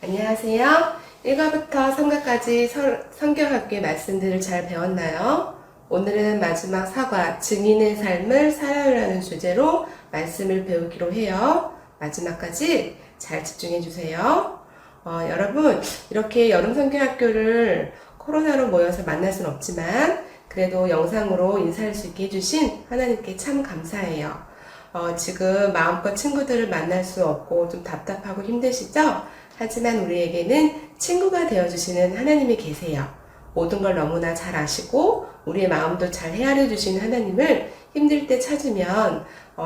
안녕하세요. 1과부터 3과까지 성경학교의 말씀들을 잘 배웠나요? 오늘은 마지막 4과 증인의 삶을 살아요라는 주제로 말씀을 배우기로 해요. 마지막까지 잘 집중해 주세요. 여러분, 이렇게 여름 성경학교를 코로나로 모여서 만날 순 없지만 그래도 영상으로 인사할 수 있게 해주신 하나님께 참 감사해요. 지금 마음껏 친구들을 만날 수 없고 좀 답답하고 힘드시죠? 하지만 우리에게는 친구가 되어주시는 하나님이 계세요. 모든 걸 너무나 잘 아시고 우리의 마음도 잘 헤아려 주시는 하나님을 힘들 때 찾으면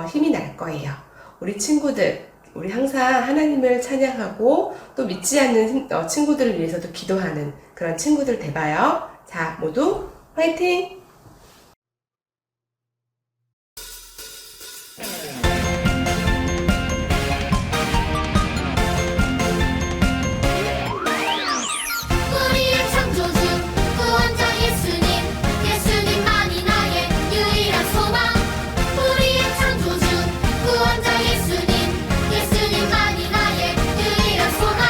힘이 날 거예요. 우리 친구들, 우리 항상 하나님을 찬양하고 또 믿지 않는 친구들을 위해서도 기도하는 그런 친구들 돼봐요. 자, 모두 화이팅! 우리의 창조주 구원자 예수님 예수님만이 나의 유일한 소망 우리의 창조주 구원자 예수님 예수님만이 나의 유일한 소망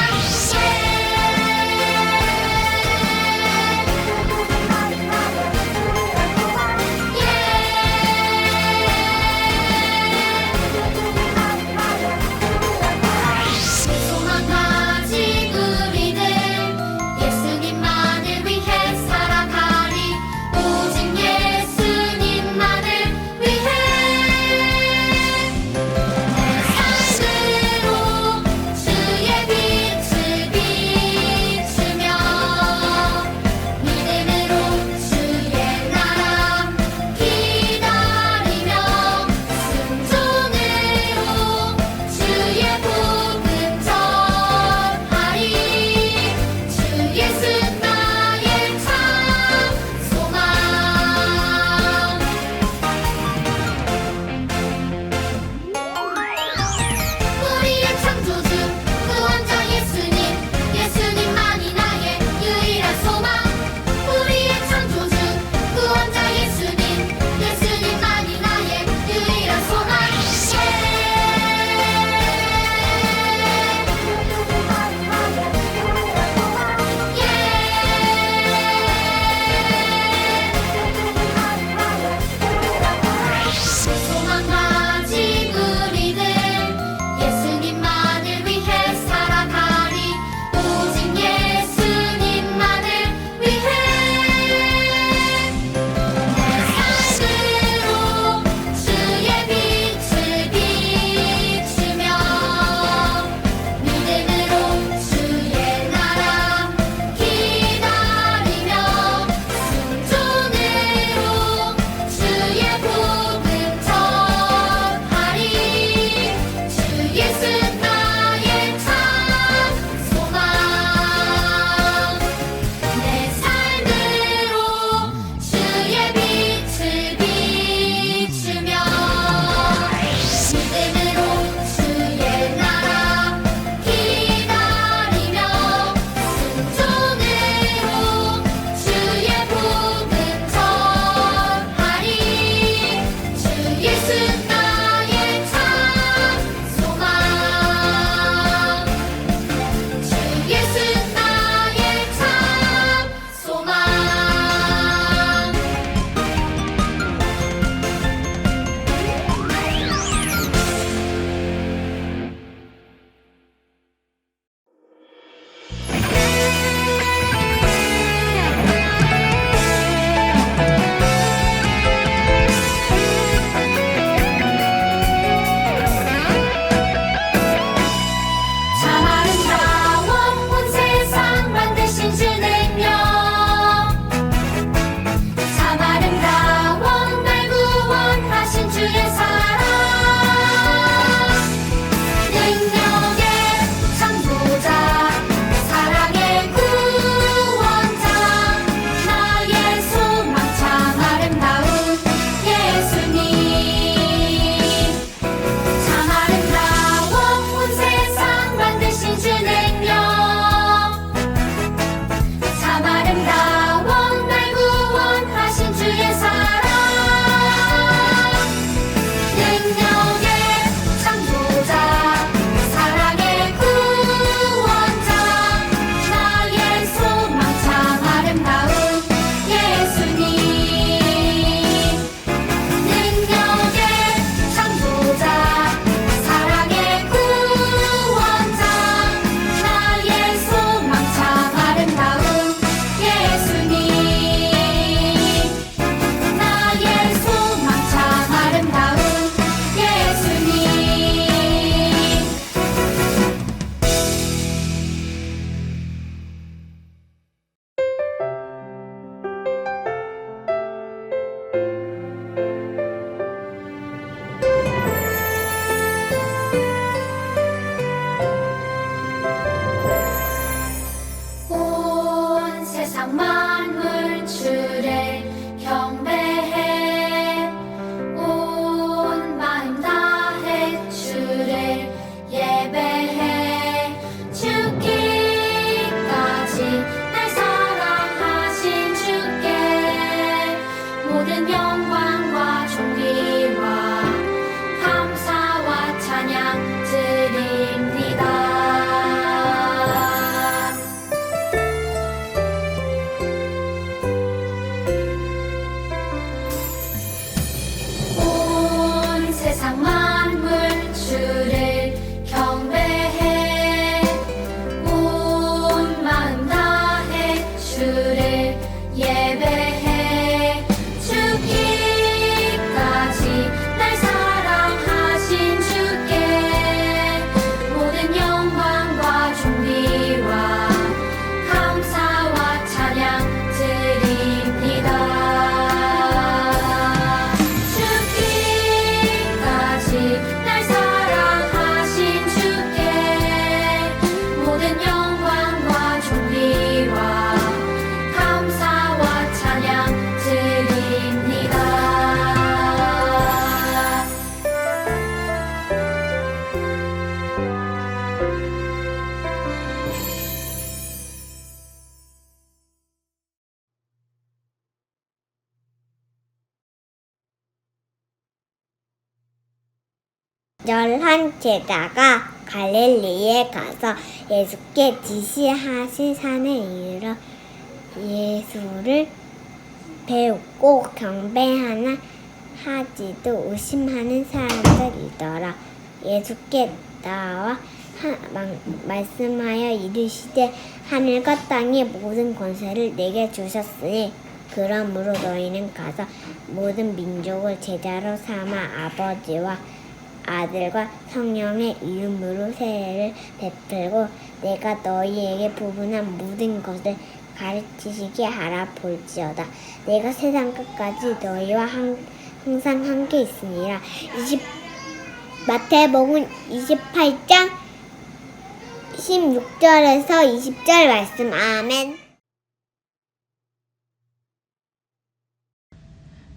열한 제자가 갈릴리에 가서 예수께 지시하신 산에 이르러 예수를 배우고 경배하나 하지도 의심하는 사람들이더라. 예수께 나와 말씀하여 이르시되 하늘과 땅의 모든 권세를 내게 주셨으니 그러므로 너희는 가서 모든 민족을 제자로 삼아 아버지와 아들과 성령의 이름으로 세례를 베풀고 내가 너희에게 부분한 모든 것을 가르치시게 하라 볼지어다. 내가 세상 끝까지 너희와 항상 함께 있으니라. 마태복음 28장 16절에서 20절 말씀. 아멘.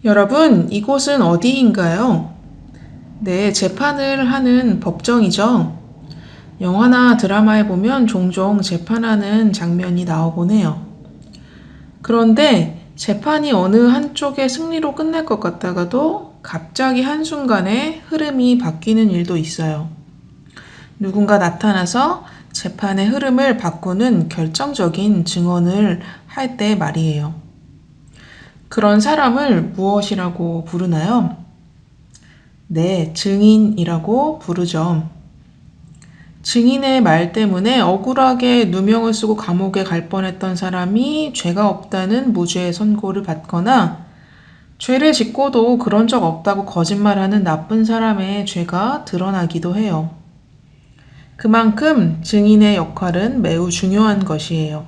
여러분, 이곳은 어디인가요? 네, 재판을 하는 법정이죠. 영화나 드라마에 보면 종종 재판하는 장면이 나오곤 해요. 그런데 재판이 어느 한쪽의 승리로 끝날 것 같다가도 갑자기 한순간에 흐름이 바뀌는 일도 있어요. 누군가 나타나서 재판의 흐름을 바꾸는 결정적인 증언을 할 때 말이에요. 그런 사람을 무엇이라고 부르나요? 네, 증인이라고 부르죠. 증인의 말 때문에 억울하게 누명을 쓰고 감옥에 갈 뻔했던 사람이 죄가 없다는 무죄의 선고를 받거나 죄를 짓고도 그런 적 없다고 거짓말하는 나쁜 사람의 죄가 드러나기도 해요. 그만큼 증인의 역할은 매우 중요한 것이에요.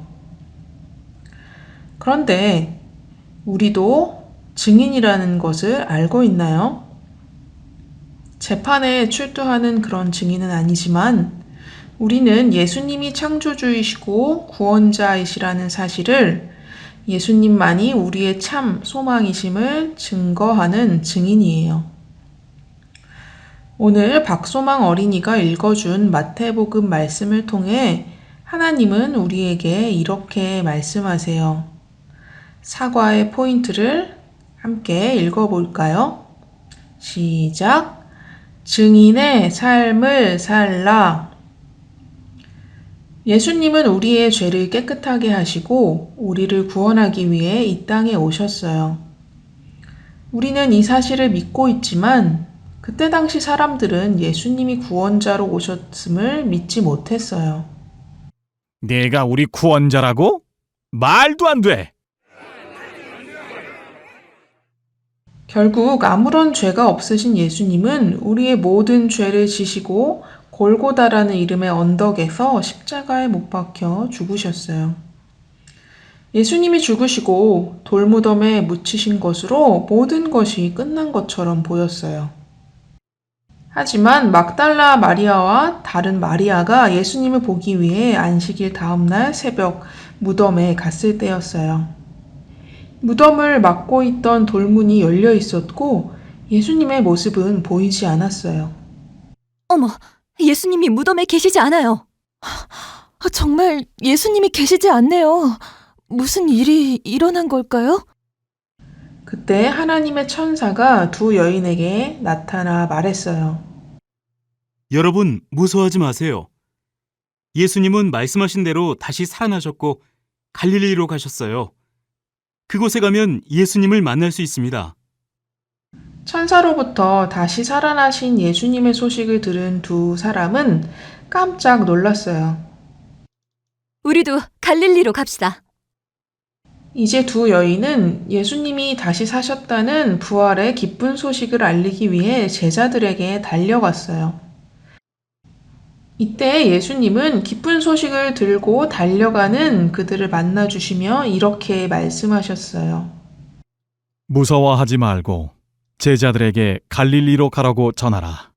그런데 우리도 증인이라는 것을 알고 있나요? 재판에 출두하는 그런 증인은 아니지만 우리는 예수님이 창조주이시고 구원자이시라는 사실을 예수님만이 우리의 참 소망이심을 증거하는 증인이에요. 오늘 박소망 어린이가 읽어준 마태복음 말씀을 통해 하나님은 우리에게 이렇게 말씀하세요. 사과의 포인트를 함께 읽어볼까요? 시작! 증인의 삶을 살라. 예수님은 우리의 죄를 깨끗하게 하시고 우리를 구원하기 위해 이 땅에 오셨어요. 우리는 이 사실을 믿고 있지만 그때 당시 사람들은 예수님이 구원자로 오셨음을 믿지 못했어요. 내가 우리 구원자라고? 말도 안 돼! 결국 아무런 죄가 없으신 예수님은 우리의 모든 죄를 지시고 골고다라는 이름의 언덕에서 십자가에 못 박혀 죽으셨어요. 예수님이 죽으시고 돌무덤에 묻히신 것으로 모든 것이 끝난 것처럼 보였어요. 하지만 막달라 마리아와 다른 마리아가 예수님을 보기 위해 안식일 다음날 새벽 무덤에 갔을 때였어요. 무덤을 막고 있던 돌문이 열려 있었고 예수님의 모습은 보이지 않았어요. 어머, 예수님이 무덤에 계시지 않아요. 정말 예수님이 계시지 않네요. 무슨 일이 일어난 걸까요? 그때 하나님의 천사가 두 여인에게 나타나 말했어요. 여러분, 무서워하지 마세요. 예수님은 말씀하신 대로 다시 살아나셨고 갈릴리로 가셨어요. 그곳에 가면 예수님을 만날 수 있습니다. 천사로부터 다시 살아나신 예수님의 소식을 들은 두 사람은 깜짝 놀랐어요. 우리도 갈릴리로 갑시다. 이제 두 여인은 예수님이 다시 사셨다는 부활의 기쁜 소식을 알리기 위해 제자들에게 달려갔어요. 이때 예수님은 기쁜 소식을 들고 달려가는 그들을 만나주시며 이렇게 말씀하셨어요. 무서워하지 말고 제자들에게 갈릴리로 가라고 전하라.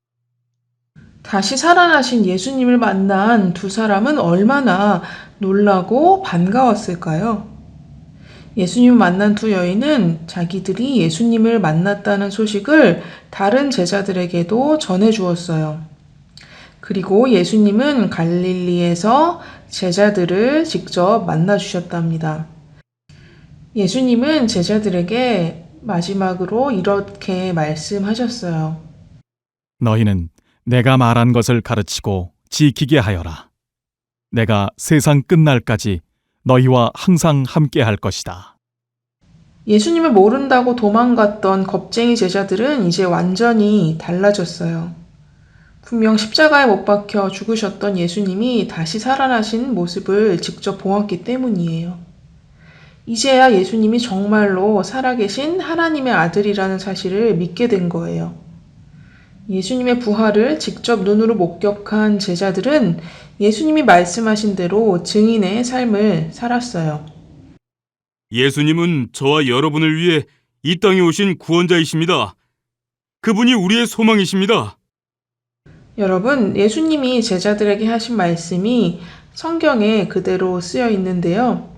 다시 살아나신 예수님을 만난 두 사람은 얼마나 놀라고 반가웠을까요? 예수님을 만난 두 여인은 자기들이 예수님을 만났다는 소식을 다른 제자들에게도 전해 주었어요. 그리고 예수님은 갈릴리에서 제자들을 직접 만나 주셨답니다. 예수님은 제자들에게 마지막으로 이렇게 말씀하셨어요. 너희는 내가 말한 것을 가르치고 지키게 하여라. 내가 세상 끝날까지 너희와 항상 함께할 것이다. 예수님을 모른다고 도망갔던 겁쟁이 제자들은 이제 완전히 달라졌어요. 분명 십자가에 못 박혀 죽으셨던 예수님이 다시 살아나신 모습을 직접 보았기 때문이에요. 이제야 예수님이 정말로 살아계신 하나님의 아들이라는 사실을 믿게 된 거예요. 예수님의 부활을 직접 눈으로 목격한 제자들은 예수님이 말씀하신 대로 증인의 삶을 살았어요. 예수님은 저와 여러분을 위해 이 땅에 오신 구원자이십니다. 그분이 우리의 소망이십니다. 여러분, 예수님이 제자들에게 하신 말씀이 성경에 그대로 쓰여 있는데요.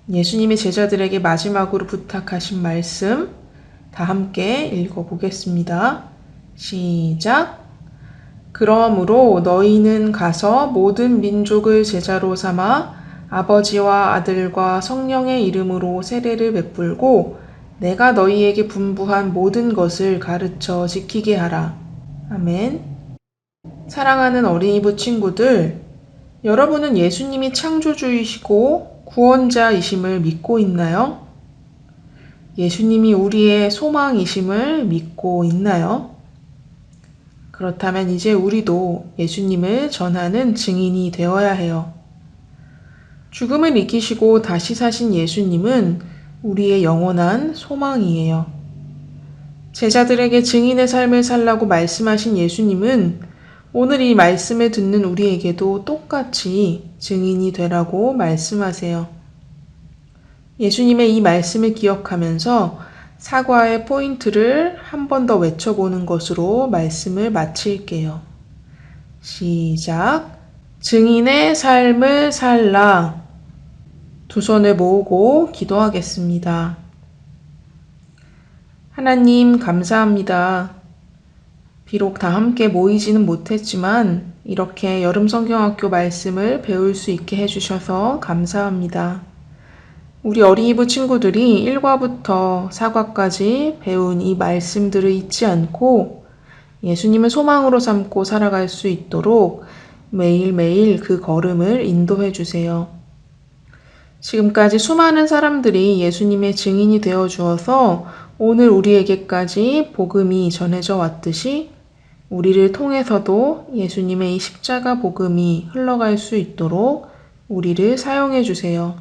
예수님이 제자들에게 마지막으로 부탁하신 말씀 다 함께 읽어보겠습니다. 시작! 그러므로 너희는 가서 모든 민족을 제자로 삼아 아버지와 아들과 성령의 이름으로 세례를 베풀고 내가 너희에게 분부한 모든 것을 가르쳐 지키게 하라. 아멘. 사랑하는 어린이부 친구들, 여러분은 예수님이 창조주이시고 구원자이심을 믿고 있나요? 예수님이 우리의 소망이심을 믿고 있나요? 그렇다면 이제 우리도 예수님을 전하는 증인이 되어야 해요. 죽음을 이기시고 다시 사신 예수님은 우리의 영원한 소망이에요. 제자들에게 증인의 삶을 살라고 말씀하신 예수님은 오늘 이 말씀을 듣는 우리에게도 똑같이 증인이 되라고 말씀하세요. 예수님의 이 말씀을 기억하면서 사과의 포인트를 한 번 더 외쳐보는 것으로 말씀을 마칠게요. 시작! 증인의 삶을 살라. 두 손을 모으고 기도하겠습니다. 하나님, 감사합니다. 비록 다 함께 모이지는 못했지만 이렇게 여름 성경학교 말씀을 배울 수 있게 해주셔서 감사합니다. 우리 어린이부 친구들이 1과부터 4과까지 배운 이 말씀들을 잊지 않고 예수님을 소망으로 삼고 살아갈 수 있도록 매일매일 그 걸음을 인도해 주세요. 지금까지 수많은 사람들이 예수님의 증인이 되어 주어서 오늘 우리에게까지 복음이 전해져 왔듯이 우리를 통해서도 예수님의 이 십자가 복음이 흘러갈 수 있도록 우리를 사용해 주세요.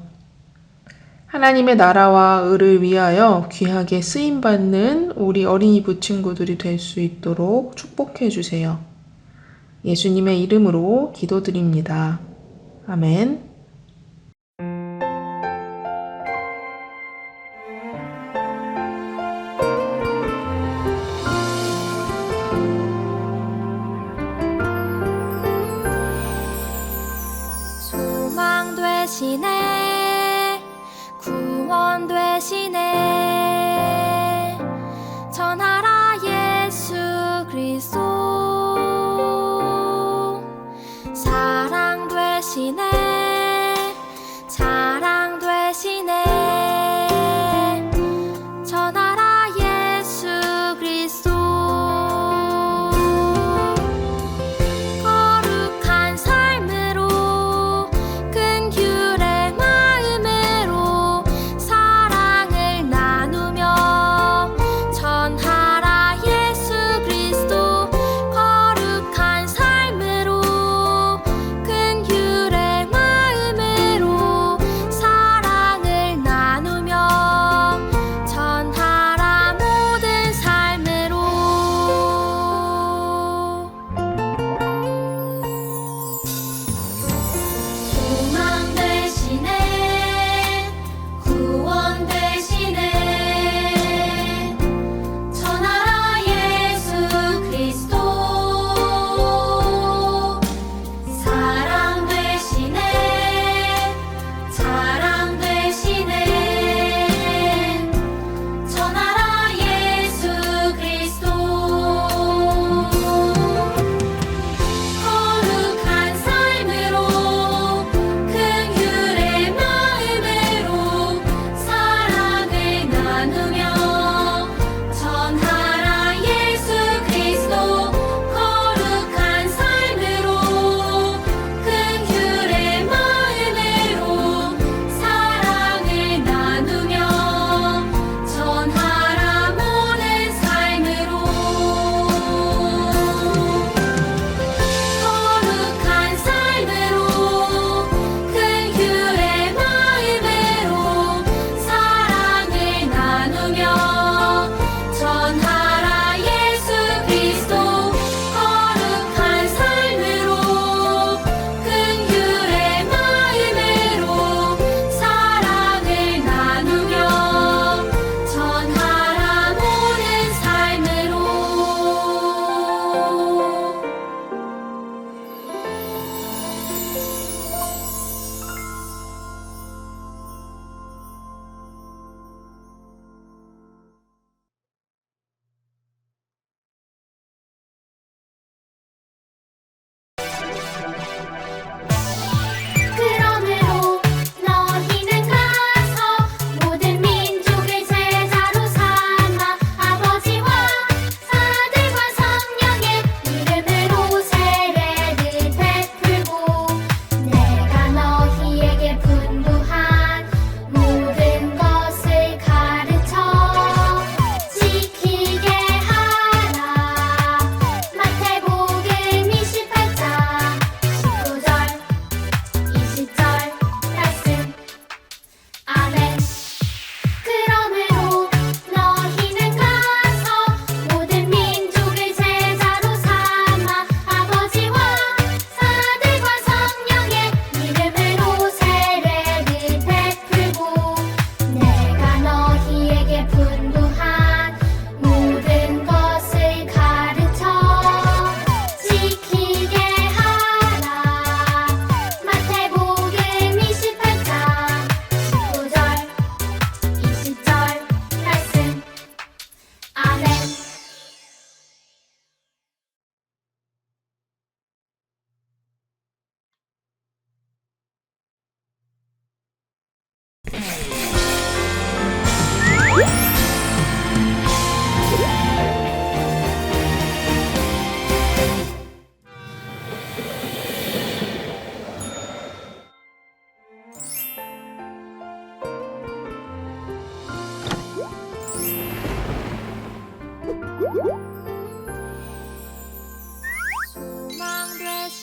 하나님의 나라와 의를 위하여 귀하게 쓰임받는 우리 어린이부 친구들이 될 수 있도록 축복해 주세요. 예수님의 이름으로 기도드립니다. 아멘. 소망 되시네 구원 되시네 전하라 예수 그리스도 사랑 되시네 자랑 되시네 전하라 예수 그리스도 거룩한 삶으로 큰 규례 마음으로 사랑을 나누며 전하라 예수 그리스도 거룩한 삶으로 큰 규례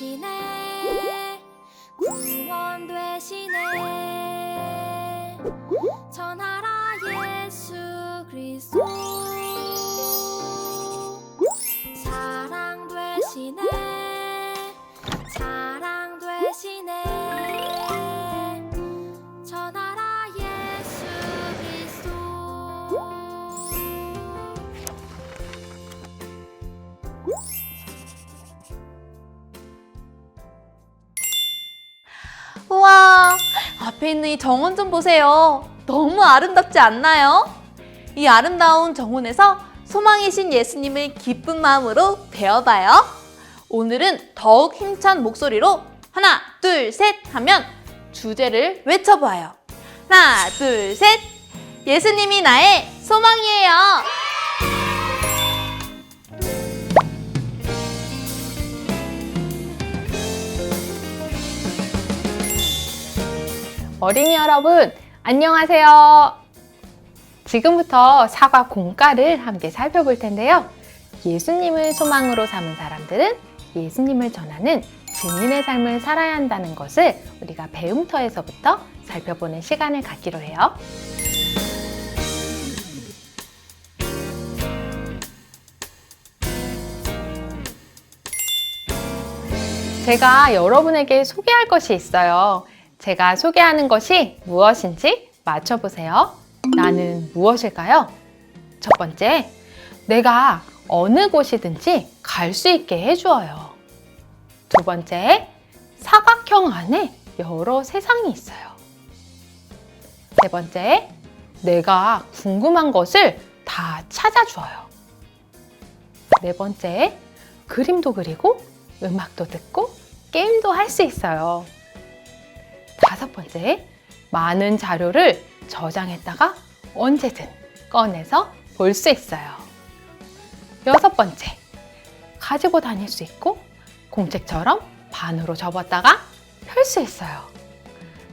되시네 구원 되시네 전하라 예수 그리스도 사랑 되시네 사랑 되시네 전하라 예수 그리스도 우와, 앞에 있는 이 정원 좀 보세요. 너무 아름답지 않나요? 이 아름다운 정원에서 소망이신 예수님을 기쁜 마음으로 배워봐요. 오늘은 더욱 힘찬 목소리로 하나, 둘, 셋 하면 주제를 외쳐봐요. 하나, 둘, 셋! 예수님이 나의 소망이에요. 어린이 여러분, 안녕하세요. 지금부터 사과 공과를 함께 살펴볼 텐데요. 예수님을 소망으로 삼은 사람들은 예수님을 전하는 증인의 삶을 살아야 한다는 것을 우리가 배움터에서부터 살펴보는 시간을 갖기로 해요. 제가 여러분에게 소개할 것이 있어요. 제가 소개하는 것이 무엇인지 맞춰보세요. 나는 무엇일까요? 첫 번째, 내가 어느 곳이든지 갈 수 있게 해주어요. 두 번째, 사각형 안에 여러 세상이 있어요. 세 번째, 내가 궁금한 것을 다 찾아주어요. 네 번째, 그림도 그리고 음악도 듣고 게임도 할 수 있어요. 다섯 번째, 많은 자료를 저장했다가 언제든 꺼내서 볼 수 있어요. 여섯 번째, 가지고 다닐 수 있고 공책처럼 반으로 접었다가 펼 수 있어요.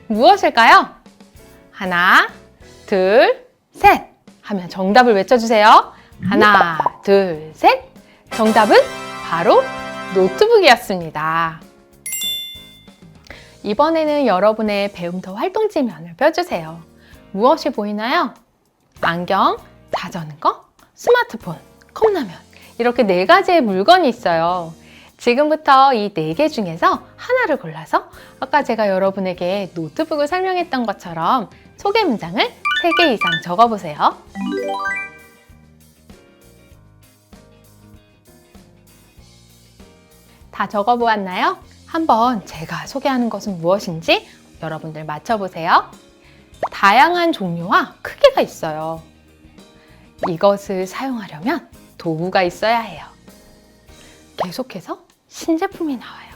무엇일까요? 하나, 둘, 셋 하면 정답을 외쳐주세요. 하나, 둘, 셋! 정답은 바로 노트북이었습니다. 이번에는 여러분의 배움터 활동지면을 펴주세요. 무엇이 보이나요? 안경, 자전거, 스마트폰, 컵라면 이렇게 4가지의 물건이 있어요. 지금부터 이 4개 중에서 하나를 골라서 아까 제가 여러분에게 노트북을 설명했던 것처럼 소개 문장을 3개 이상 적어보세요. 다 적어보았나요? 한번 제가 소개하는 것은 무엇인지 여러분들 맞춰보세요. 다양한 종류와 크기가 있어요. 이것을 사용하려면 도구가 있어야 해요. 계속해서 신제품이 나와요.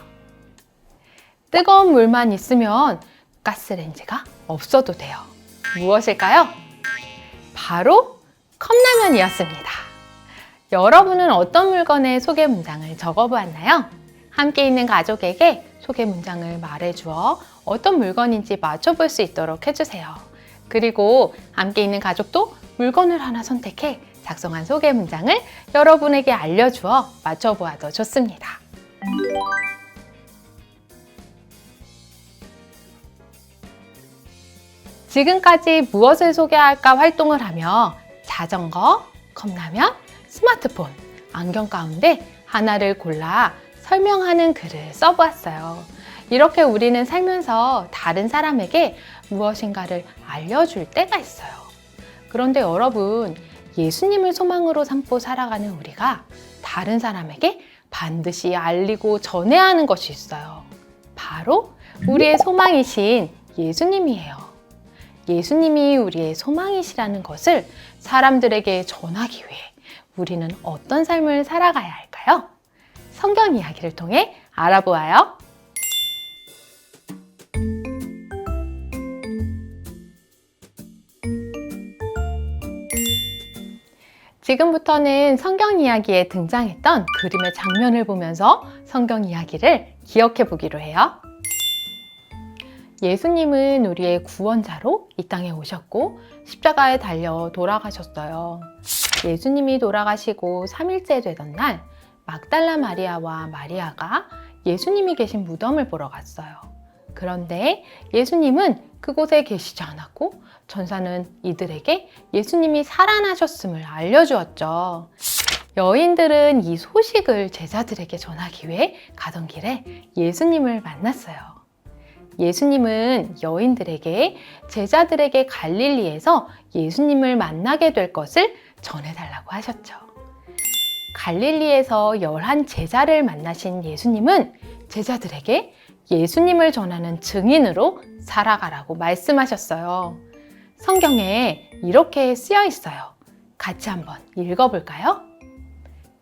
뜨거운 물만 있으면 가스레인지가 없어도 돼요. 무엇일까요? 바로 컵라면이었습니다. 여러분은 어떤 물건의 소개 문장을 적어보았나요? 함께 있는 가족에게 소개 문장을 말해주어 어떤 물건인지 맞춰볼 수 있도록 해주세요. 그리고 함께 있는 가족도 물건을 하나 선택해 작성한 소개 문장을 여러분에게 알려주어 맞춰보아도 좋습니다. 지금까지 무엇을 소개할까 활동을 하며 자전거, 컵라면, 스마트폰, 안경 가운데 하나를 골라 설명하는 글을 써보았어요. 이렇게 우리는 살면서 다른 사람에게 무엇인가를 알려줄 때가 있어요. 그런데 여러분, 예수님을 소망으로 삼고 살아가는 우리가 다른 사람에게 반드시 알리고 전해야 하는 것이 있어요. 바로 우리의 소망이신 예수님이에요. 예수님이 우리의 소망이시라는 것을 사람들에게 전하기 위해 우리는 어떤 삶을 살아가야 할까요? 성경 이야기를 통해 알아보아요. 지금부터는 성경 이야기에 등장했던 그림의 장면을 보면서 성경 이야기를 기억해 보기로 해요. 예수님은 우리의 구원자로 이 땅에 오셨고 십자가에 달려 돌아가셨어요. 예수님이 돌아가시고 3일째 되던 날 막달라 마리아와 마리아가 예수님이 계신 무덤을 보러 갔어요. 그런데 예수님은 그곳에 계시지 않았고 천사는 이들에게 예수님이 살아나셨음을 알려주었죠. 여인들은 이 소식을 제자들에게 전하기 위해 가던 길에 예수님을 만났어요. 예수님은 여인들에게 제자들에게 갈릴리에서 예수님을 만나게 될 것을 전해달라고 하셨죠. 갈릴리에서 11 제자를 만나신 예수님은 제자들에게 예수님을 전하는 증인으로 살아가라고 말씀하셨어요. 성경에 이렇게 쓰여 있어요. 같이 한번 읽어볼까요?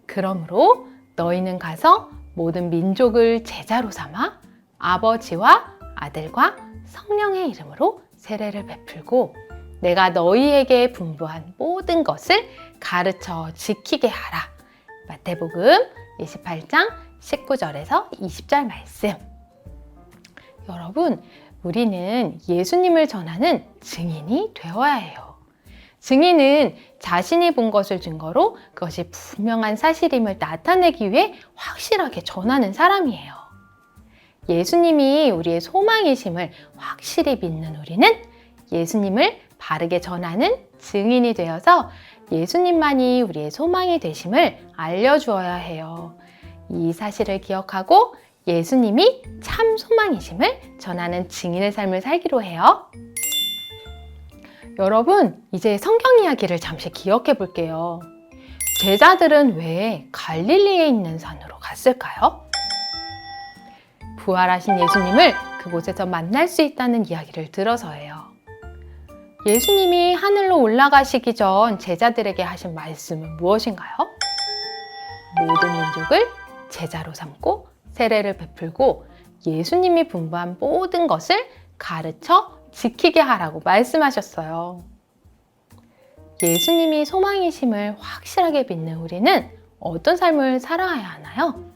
그러므로 너희는 가서 모든 민족을 제자로 삼아 아버지와 아들과 성령의 이름으로 세례를 베풀고 내가 너희에게 분부한 모든 것을 가르쳐 지키게 하라. 마태복음 28장 19절에서 20절 말씀. 여러분, 우리는 예수님을 전하는 증인이 되어야 해요. 증인은 자신이 본 것을 증거로 그것이 분명한 사실임을 나타내기 위해 확실하게 전하는 사람이에요. 예수님이 우리의 소망이심을 확실히 믿는 우리는 예수님을 바르게 전하는 증인이 되어서 예수님만이 우리의 소망이 되심을 알려주어야 해요. 이 사실을 기억하고 예수님이 참 소망이심을 전하는 증인의 삶을 살기로 해요. 여러분, 이제 성경 이야기를 잠시 기억해 볼게요. 제자들은 왜 갈릴리에 있는 산으로 갔을까요? 부활하신 예수님을 그곳에서 만날 수 있다는 이야기를 들어서예요. 예수님이 하늘로 올라가시기 전 제자들에게 하신 말씀은 무엇인가요? 모든 민족을 제자로 삼고 세례를 베풀고 예수님이 분부한 모든 것을 가르쳐 지키게 하라고 말씀하셨어요. 예수님이 소망이심을 확실하게 믿는 우리는 어떤 삶을 살아야 하나요?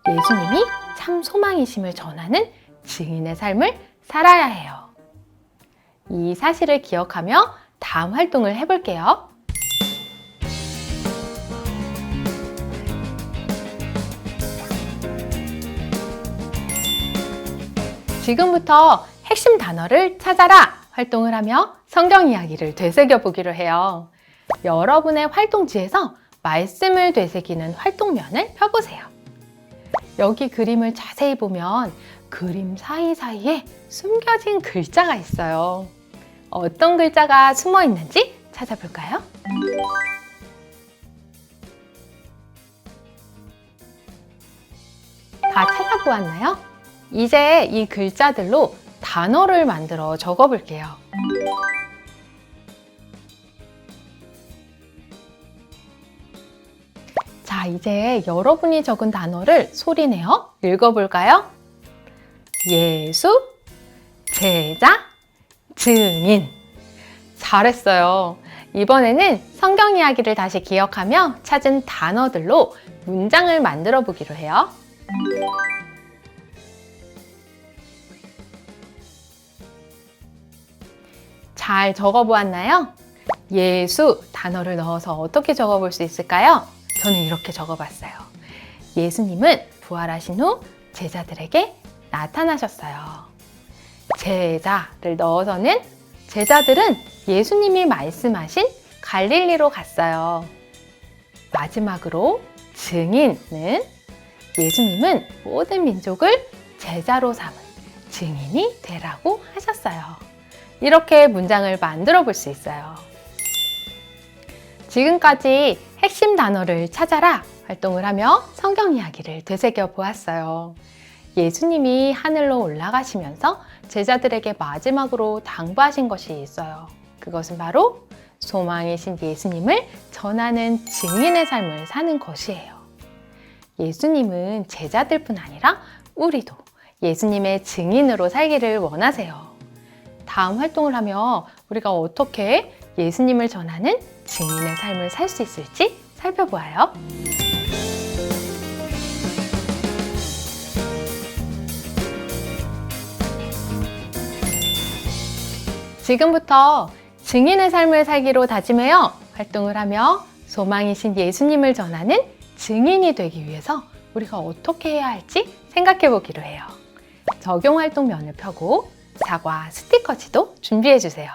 예수님이 참 소망이심을 전하는 증인의 삶을 살아야 해요. 이 사실을 기억하며 다음 활동을 해볼게요. 지금부터 핵심 단어를 찾아라 활동을 하며 성경 이야기를 되새겨 보기로 해요. 여러분의 활동지에서 말씀을 되새기는 활동면을 펴보세요. 여기 그림을 자세히 보면 그림 사이사이에 숨겨진 글자가 있어요. 어떤 글자가 숨어 있는지 찾아볼까요? 다 찾아보았나요? 이제 이 글자들로 단어를 만들어 적어볼게요. 자, 이제 여러분이 적은 단어를 소리내어 읽어볼까요? 예수, 제자, 증인. 잘했어요. 이번에는 성경 이야기를 다시 기억하며 찾은 단어들로 문장을 만들어 보기로 해요. 잘 적어보았나요? 예수 단어를 넣어서 어떻게 적어볼 수 있을까요? 저는 이렇게 적어봤어요. 예수님은 부활하신 후 제자들에게 나타나셨어요. 제자를 넣어서는 제자들은 예수님이 말씀하신 갈릴리로 갔어요. 마지막으로 증인은 예수님은 모든 민족을 제자로 삼은 증인이 되라고 하셨어요. 이렇게 문장을 만들어 볼 수 있어요. 지금까지 핵심 단어를 찾아라 활동을 하며 성경 이야기를 되새겨 보았어요. 예수님이 하늘로 올라가시면서 제자들에게 마지막으로 당부하신 것이 있어요. 그것은 바로 소망이신 예수님을 전하는 증인의 삶을 사는 것이에요. 예수님은 제자들뿐 아니라 우리도 예수님의 증인으로 살기를 원하세요. 다음 활동을 하며 우리가 어떻게 예수님을 전하는 증인의 삶을 살 수 있을지 살펴보아요. 지금부터 증인의 삶을 살기로 다짐해요 활동을 하며 소망이신 예수님을 전하는 증인이 되기 위해서 우리가 어떻게 해야 할지 생각해 보기로 해요. 적용활동면을 펴고 사과 스티커지도 준비해 주세요.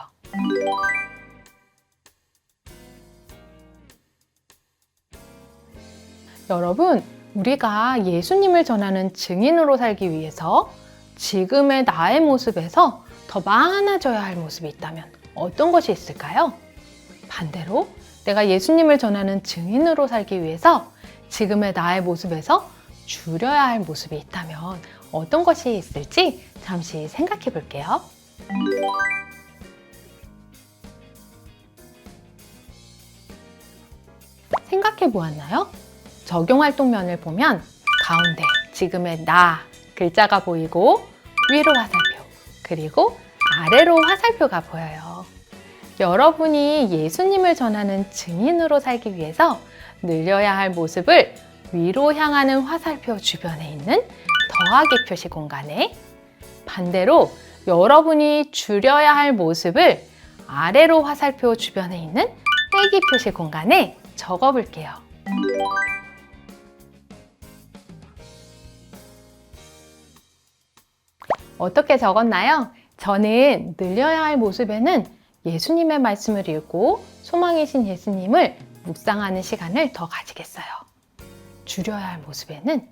여러분, 우리가 예수님을 전하는 증인으로 살기 위해서 지금의 나의 모습에서 더 많아져야 할 모습이 있다면 어떤 것이 있을까요? 반대로 내가 예수님을 전하는 증인으로 살기 위해서 지금의 나의 모습에서 줄여야 할 모습이 있다면 어떤 것이 있을지 잠시 생각해 볼게요. 생각해 보았나요? 적용활동면을 보면 가운데 지금의 나 글자가 보이고 위로 화살표 그리고 아래로 화살표가 보여요. 여러분이 예수님을 전하는 증인으로 살기 위해서 늘려야 할 모습을 위로 향하는 화살표 주변에 있는 더하기 표시 공간에, 반대로 여러분이 줄여야 할 모습을 아래로 화살표 주변에 있는 빼기 표시 공간에 적어 볼게요. 어떻게 적었나요? 저는 늘려야 할 모습에는 예수님의 말씀을 읽고 소망이신 예수님을 묵상하는 시간을 더 가지겠어요. 줄여야 할 모습에는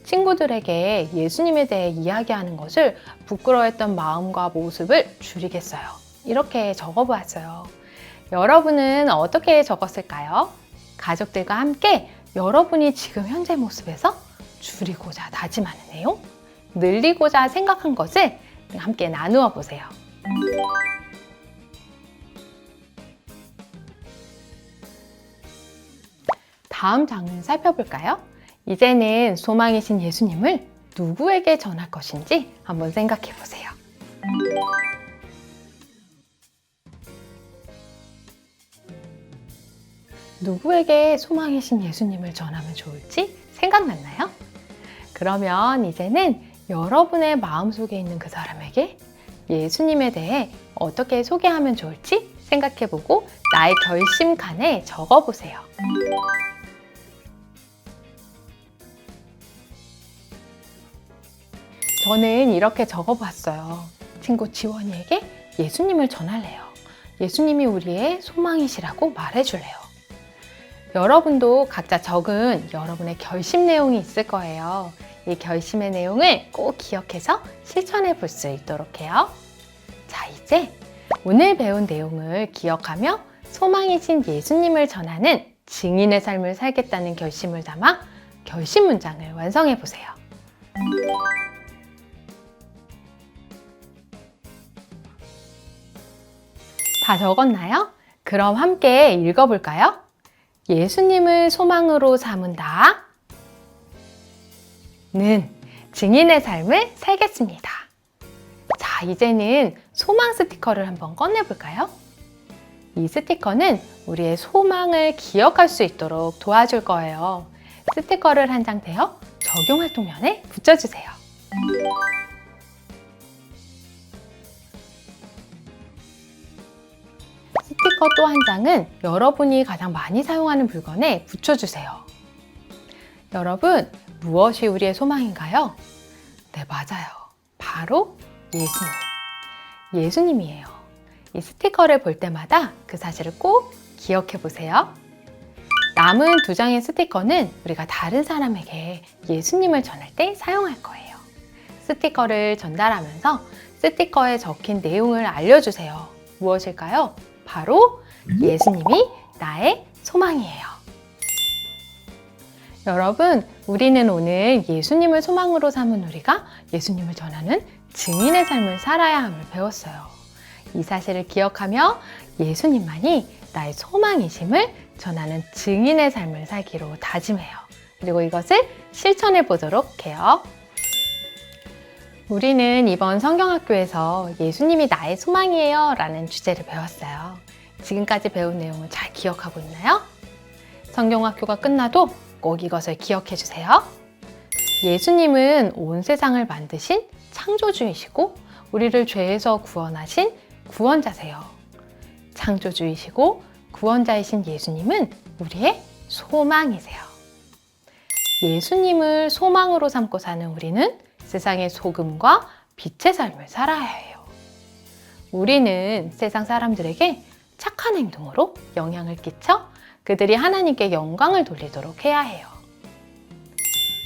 친구들에게 예수님에 대해 이야기하는 것을 부끄러워했던 마음과 모습을 줄이겠어요. 이렇게 적어보았어요. 여러분은 어떻게 적었을까요? 가족들과 함께 여러분이 지금 현재 모습에서 줄이고자 다짐하는 내용, 늘리고자 생각한 것을 함께 나누어 보세요. 다음 장을 살펴볼까요? 이제는 소망이신 예수님을 누구에게 전할 것인지 한번 생각해 보세요. 누구에게 소망이신 예수님을 전하면 좋을지 생각났나요? 그러면 이제는 여러분의 마음속에 있는 그 사람에게 예수님에 대해 어떻게 소개하면 좋을지 생각해보고 나의 결심칸에 적어보세요. 저는 이렇게 적어봤어요. 친구 지원이에게 예수님을 전할래요. 예수님이 우리의 소망이시라고 말해줄래요. 여러분도 각자 적은 여러분의 결심 내용이 있을 거예요. 이 결심의 내용을 꼭 기억해서 실천해 볼 수 있도록 해요. 자, 이제 오늘 배운 내용을 기억하며 소망이신 예수님을 전하는 증인의 삶을 살겠다는 결심을 담아 결심 문장을 완성해 보세요. 다 적었나요? 그럼 함께 읽어볼까요? 예수님을 소망으로 삼은다. 는 증인의 삶을 살겠습니다. 자, 이제는 소망 스티커를 한번 꺼내볼까요? 이 스티커는 우리의 소망을 기억할 수 있도록 도와줄 거예요. 스티커를 한 장 떼어 적용활동면에 붙여주세요. 스티커 또 한 장은 여러분이 가장 많이 사용하는 물건에 붙여주세요. 여러분, 무엇이 우리의 소망인가요? 네, 맞아요. 바로 예수님. 예수님이에요. 이 스티커를 볼 때마다 그 사실을 꼭 기억해 보세요. 남은 두 장의 스티커는 우리가 다른 사람에게 예수님을 전할 때 사용할 거예요. 스티커를 전달하면서 스티커에 적힌 내용을 알려주세요. 무엇일까요? 바로 예수님이 나의 소망이에요. 여러분, 우리는 오늘 예수님을 소망으로 삼은 우리가 예수님을 전하는 증인의 삶을 살아야 함을 배웠어요. 이 사실을 기억하며 예수님만이 나의 소망이심을 전하는 증인의 삶을 살기로 다짐해요. 그리고 이것을 실천해 보도록 해요. 우리는 이번 성경학교에서 예수님이 나의 소망이에요 라는 주제를 배웠어요. 지금까지 배운 내용을 잘 기억하고 있나요? 성경학교가 끝나도 꼭 이것을 기억해 주세요. 예수님은 온 세상을 만드신 창조주이시고 우리를 죄에서 구원하신 구원자세요. 창조주이시고 구원자이신 예수님은 우리의 소망이세요. 예수님을 소망으로 삼고 사는 우리는 세상의 소금과 빛의 삶을 살아야 해요. 우리는 세상 사람들에게 착한 행동으로 영향을 끼쳐 그들이 하나님께 영광을 돌리도록 해야 해요.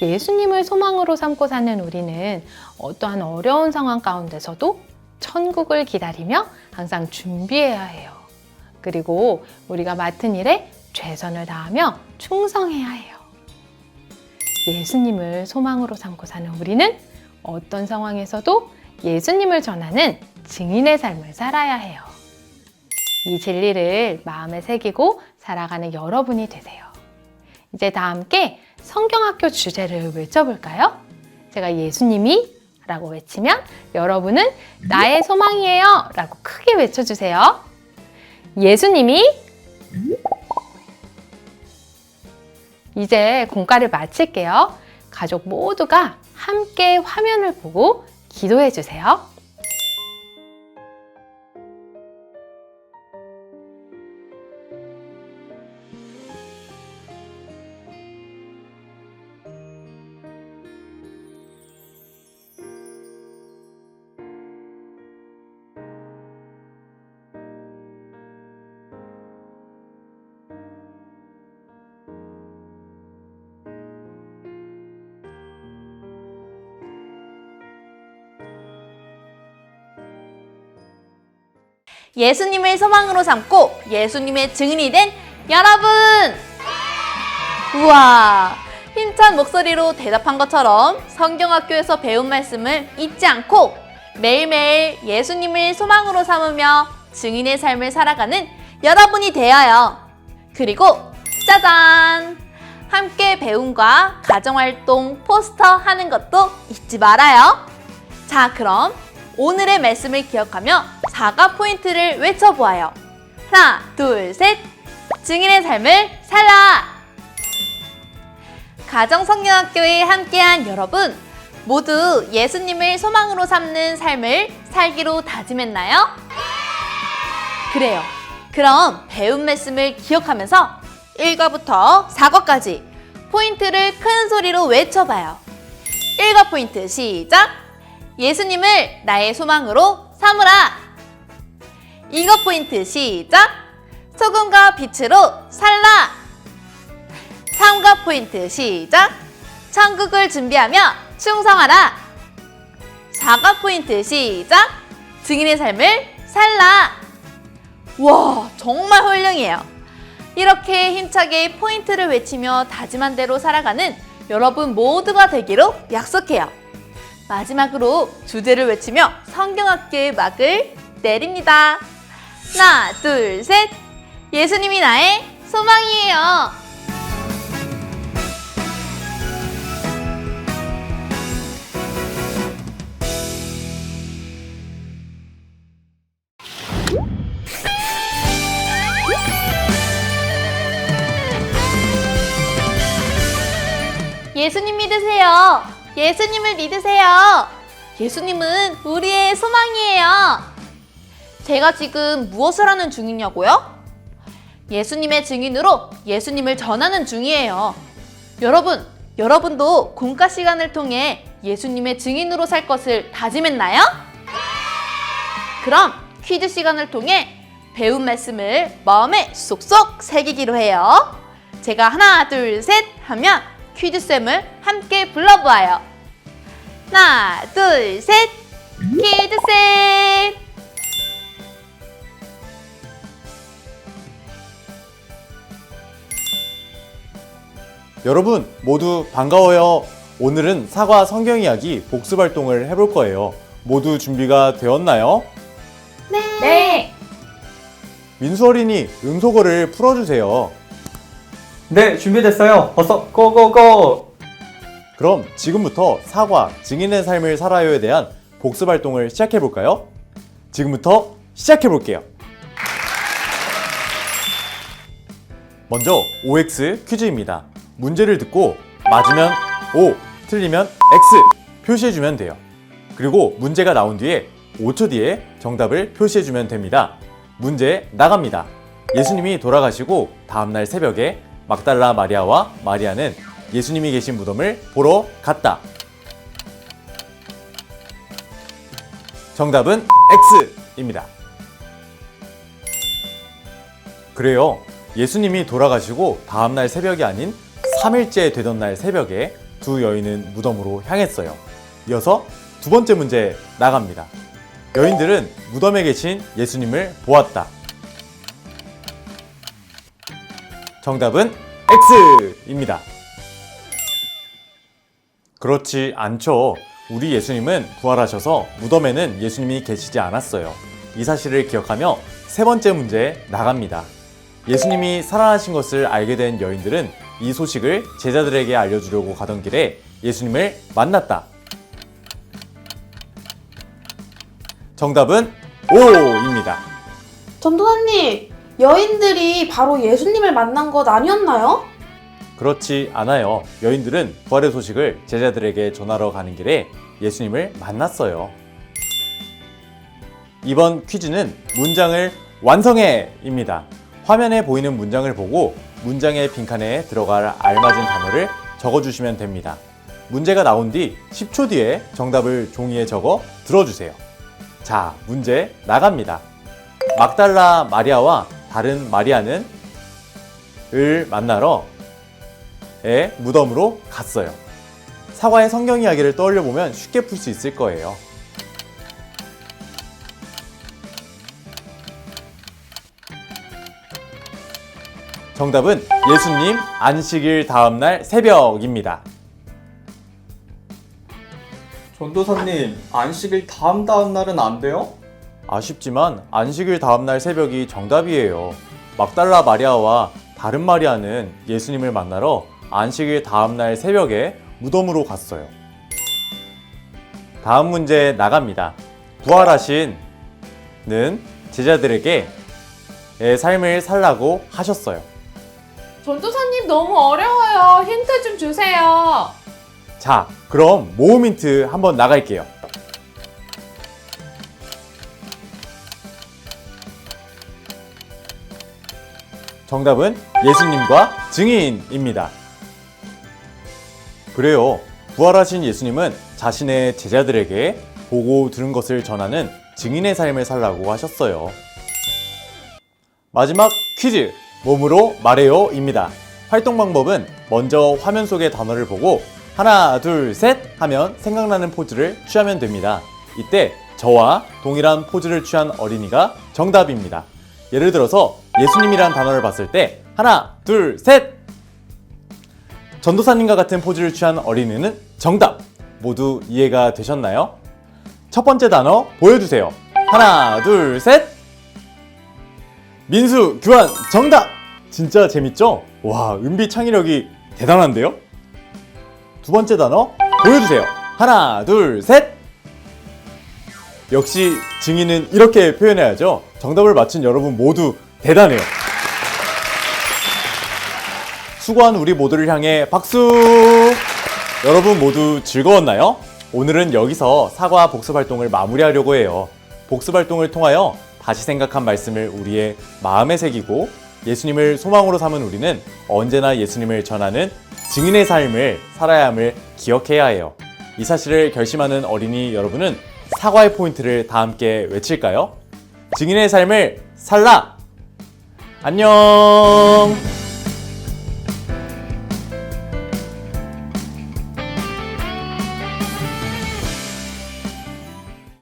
예수님을 소망으로 삼고 사는 우리는 어떠한 어려운 상황 가운데서도 천국을 기다리며 항상 준비해야 해요. 그리고 우리가 맡은 일에 최선을 다하며 충성해야 해요. 예수님을 소망으로 삼고 사는 우리는 어떤 상황에서도 예수님을 전하는 증인의 삶을 살아야 해요. 이 진리를 마음에 새기고 살아가는 여러분이 되세요. 이제 다 함께 성경학교 주제를 외쳐볼까요? 제가 예수님이 라고 외치면 여러분은 나의 소망이에요 라고 크게 외쳐주세요. 예수님이 이제 공과를 마칠게요. 가족 모두가 함께 화면을 보고 기도해 주세요. 예수님을 소망으로 삼고 예수님의 증인이 된 여러분! 우와! 힘찬 목소리로 대답한 것처럼 성경학교에서 배운 말씀을 잊지 않고 매일매일 예수님을 소망으로 삼으며 증인의 삶을 살아가는 여러분이 되어요. 그리고 짜잔! 함께 배움과 가정활동 포스터 하는 것도 잊지 말아요. 자, 그럼 오늘의 말씀을 기억하며 사과 포인트를 외쳐보아요. 하나, 둘, 셋! 증인의 삶을 살라! 가정성경학교에 함께한 여러분, 모두 예수님을 소망으로 삼는 삶을 살기로 다짐했나요? 그래요. 그럼 배운 말씀을 기억하면서 1과부터 4과까지 포인트를 큰 소리로 외쳐봐요. 1과 포인트 시작! 예수님을 나의 소망으로 삼으라! 2과 포인트 시작! 소금과 빛으로 살라! 3과 포인트 시작! 천국을 준비하며 충성하라! 4과 포인트 시작! 증인의 삶을 살라! 와, 정말 훌륭해요. 이렇게 힘차게 포인트를 외치며 다짐한 대로 살아가는 여러분 모두가 되기로 약속해요. 마지막으로 주제를 외치며 성경학교의 막을 내립니다. 하나, 둘, 셋! 예수님이 나의 소망이에요. 예수님 믿으세요. 예수님을 믿으세요. 예수님은 우리의 소망이에요. 제가 지금 무엇을 하는 중이냐고요? 예수님의 증인으로 예수님을 전하는 중이에요. 여러분도 공과 시간을 통해 예수님의 증인으로 살 것을 다짐했나요? 그럼 퀴즈 시간을 통해 배운 말씀을 마음에 쏙쏙 새기기로 해요. 제가 하나, 둘, 셋 하면 퀴즈쌤을 함께 불러보아요. 하나, 둘, 셋! 퀴즈쌤! 여러분 모두 반가워요. 오늘은 사과 성경 이야기 복습 활동을 해볼 거예요. 모두 준비가 되었나요? 네! 민수 어린이 음소거를 풀어주세요. 네, 준비됐어요. 어서 고고고! 그럼 지금부터 사과, 증인의 삶을 살아요에 대한 복습 활동을 시작해볼까요? 지금부터 시작해볼게요. 먼저 OX 퀴즈입니다. 문제를 듣고 맞으면 O, 틀리면 X 표시해주면 돼요. 그리고 문제가 나온 뒤에 5초 뒤에 정답을 표시해주면 됩니다. 문제 나갑니다. 예수님이 돌아가시고 다음날 새벽에 막달라 마리아와 마리아는 예수님이 계신 무덤을 보러 갔다. 정답은 X입니다. 그래요. 예수님이 돌아가시고 다음날 새벽이 아닌 3일째 되던 날 새벽에 두 여인은 무덤으로 향했어요. 이어서 두 번째 문제 나갑니다. 여인들은 무덤에 계신 예수님을 보았다. 정답은 X입니다. 그렇지 않죠. 우리 예수님은 부활하셔서 무덤에는 예수님이 계시지 않았어요. 이 사실을 기억하며 세 번째 문제 나갑니다. 예수님이 살아나신 것을 알게 된 여인들은 이 소식을 제자들에게 알려주려고 가던 길에 예수님을 만났다. 정답은 O입니다. 전도사님, 여인들이 바로 예수님을 만난 것 아니었나요? 그렇지 않아요. 여인들은 부활의 소식을 제자들에게 전하러 가는 길에 예수님을 만났어요. 이번 퀴즈는 문장을 완성해입니다. 화면에 보이는 문장을 보고 문장의 빈칸에 들어갈 알맞은 단어를 적어주시면 됩니다. 문제가 나온 뒤 10초 뒤에 정답을 종이에 적어 들어주세요. 자, 문제 나갑니다. 막달라 마리아와 다른 마리아는 을 만나러 무덤으로 갔어요. 사과의 성경 이야기를 떠올려 보면 쉽게 풀 수 있을 거예요. 정답은 예수님 안식일 다음날 새벽입니다. 전도사님, 안식일 다음 날은 안 돼요? 아쉽지만 안식일 다음날 새벽이 정답이에요. 막달라 마리아와 다른 마리아는 예수님을 만나러 안식일 다음날 새벽에 무덤으로 갔어요. 다음 문제 나갑니다. 부활하신는 제자들에게 삶을 살라고 하셨어요. 전도사님 너무 어려워요. 힌트 좀 주세요. 자, 그럼 모음 힌트 한번 나갈게요. 정답은 예수님과 증인입니다. 그래요. 부활하신 예수님은 자신의 제자들에게 보고 들은 것을 전하는 증인의 삶을 살라고 하셨어요. 마지막 퀴즈! 몸으로 말해요입니다. 활동 방법은 먼저 화면 속의 단어를 보고 하나, 둘, 셋 하면 생각나는 포즈를 취하면 됩니다. 이때 저와 동일한 포즈를 취한 어린이가 정답입니다. 예를 들어서 예수님이란 단어를 봤을 때 하나, 둘, 셋! 전도사님과 같은 포즈를 취한 어린이는 정답! 모두 이해가 되셨나요? 첫 번째 단어 보여주세요. 하나, 둘, 셋! 민수, 규환, 정답! 진짜 재밌죠? 와, 은비 창의력이 대단한데요? 두 번째 단어 보여주세요. 하나, 둘, 셋! 역시 증인은 이렇게 표현해야죠. 정답을 맞힌 여러분 모두 대단해요. 수고한 우리 모두를 향해 박수! 여러분 모두 즐거웠나요? 오늘은 여기서 사과 복습 활동을 마무리하려고 해요. 복습 활동을 통하여 다시 생각한 말씀을 우리의 마음에 새기고 예수님을 소망으로 삼은 우리는 언제나 예수님을 전하는 증인의 삶을 살아야 함을 기억해야 해요. 이 사실을 결심하는 어린이 여러분은 사과의 포인트를 다 함께 외칠까요? 증인의 삶을 살라! 안녕!